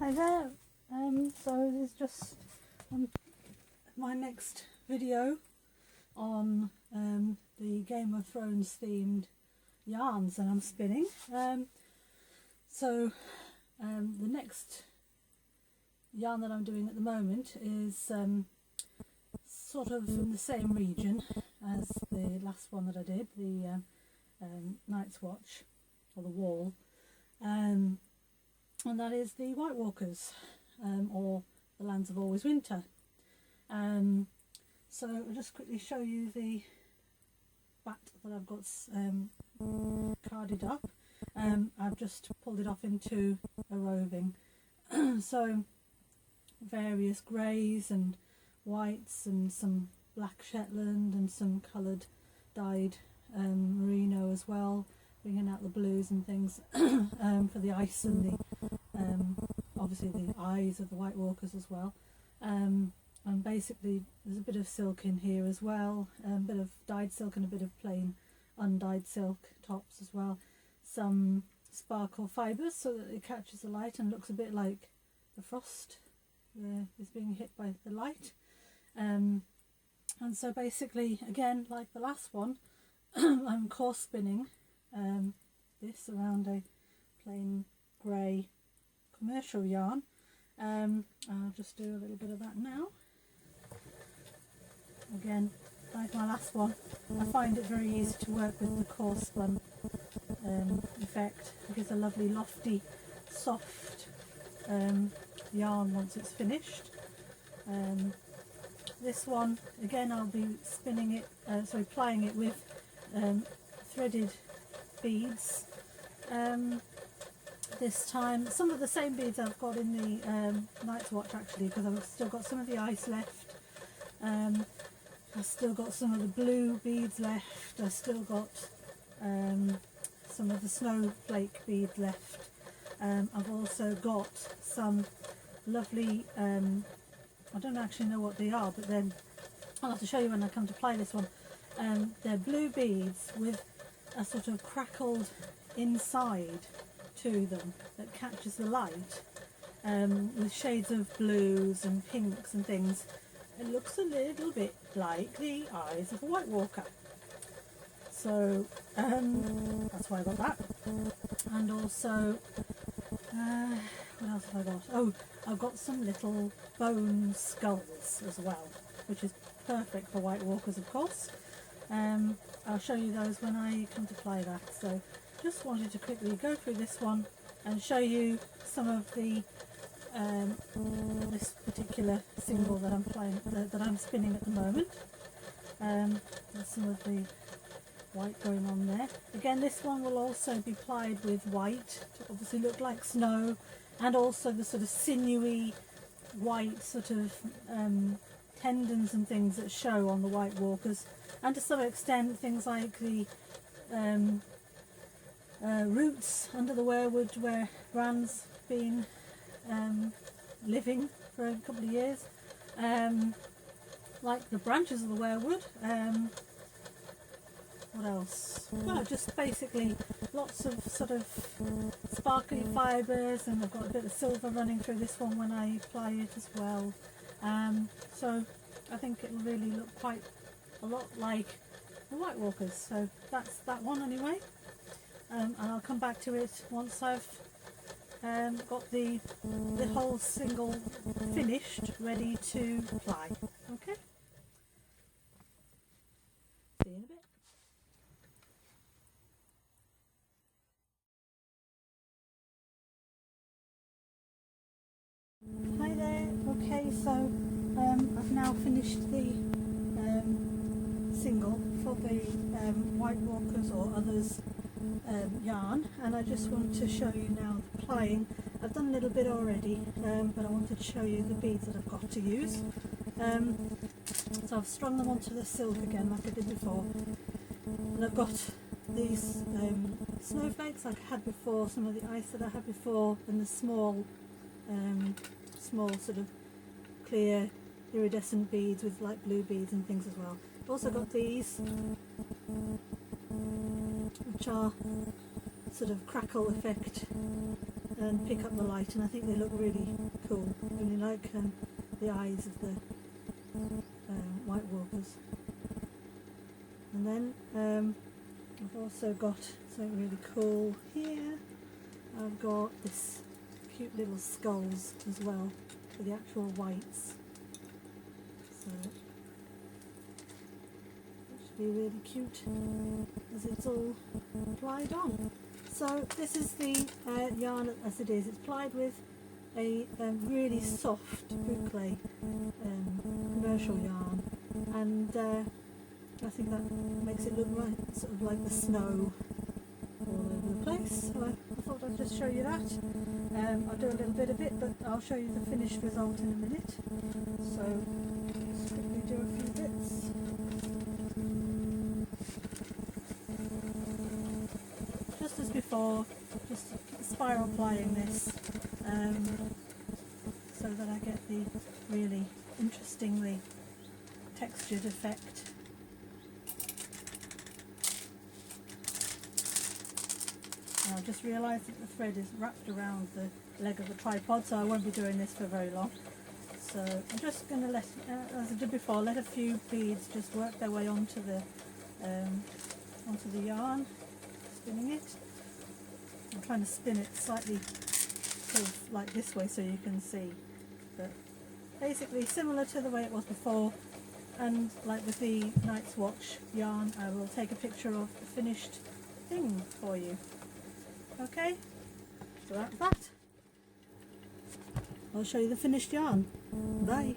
Hi there. So this is just my next video on the Game of Thrones themed yarns that I'm spinning. The next yarn that I'm doing at the moment is sort of in the same region as the last one that I did, the Night's Watch, or the Wall. And that is the White Walkers, or the Lands of Always Winter. So I'll just quickly show you the bat that I've got carded up. I've just pulled it off into a roving. So various greys and whites and some black Shetland and some coloured dyed merino as well, bringing out the blues and things for the ice and the obviously the eyes of the White Walkers as well. And basically there's a bit of silk in here as well, a bit of dyed silk and a bit of plain undyed silk tops as well. Some sparkle fibres so that it catches the light and looks a bit like the frost is being hit by the light. And so basically, again, like the last one, I'm coarse spinning this around a plain grey commercial yarn. I'll just do a little bit of that now. Again, like my last one, I find it very easy to work with the coarse spun effect. It gives a lovely lofty soft yarn once it's finished. This one again, I'll be spinning it, plying it with threaded beads. This time some of the same beads I've got in the Night's Watch, actually, because I've still got some of the ice left. I've still got some of the blue beads left. I've still got some of the snowflake beads left. I've also got some lovely, I don't actually know what they are, but then I'll have to show you when I come to apply this one. They're blue beads with a sort of crackled inside to them that catches the light, with shades of blues and pinks and things. It looks a little bit like the eyes of a White Walker. So that's why I got that. And also, what else have I got? Oh, I've got some little bone skulls as well, which is perfect for White Walkers, of course. I'll show you those when I come to apply that. So just wanted to quickly go through this one and show you some of the this particular single that I'm spinning at the moment. There's some of the white going on there. Again, this one will also be plied with white to obviously look like snow, and also the sort of sinewy white sort of tendons and things that show on the White Walkers, and to some extent things like the roots under the weirwood where Bran's been living for a couple of years, like the branches of the weirwood. What else? Well, just basically lots of sort of sparkly fibres, and I've got a bit of silver running through this one when I apply it as well. So I think it'll really look quite a lot like the White Walkers. So that's that one anyway. And I'll come back to it once I've got the whole single finished, ready to apply. Okay? See you in a bit. Hi there. Okay, so I've now finished the single for the White Walkers or others yarn, and I just want to show you now the applying. I've done a little bit already, but I wanted to show you the beads that I've got to use. So I've strung them onto the silk again like I did before, and I've got these snowflakes like I had before, some of the ice that I had before, and the small sort of clear iridescent beads with light blue beads and things as well. I've also got these, which are sort of crackle effect and pick up the light, and I think they look really cool. Really like the eyes of the white walkers. And then I've also got something really cool here. I've got this cute little skulls as well for the actual whites. So it should be really cute as it's all plied on. So this is the yarn as it is. It's plied with a really soft boucle commercial yarn, and I think that makes it look right, sort of like the snow all over the place. So I thought I'd just show you that. I'll do a little bit of it, but I'll show you the finished result in a minute. So just quickly do a few bits. Just as before, just spiral plying this so that I get the really interestingly textured effect. And I've just realised that the thread is wrapped around the leg of the tripod, so I won't be doing this for very long. So I'm just going to let, as I did before, let a few beads just work their way onto the yarn, spinning it. I'm trying to spin it slightly sort of like this way so you can see. But basically similar to the way it was before, and like with the Night's Watch yarn, I will take a picture of the finished thing for you. Okay, so that's that. I'll show you the finished yarn. Bye.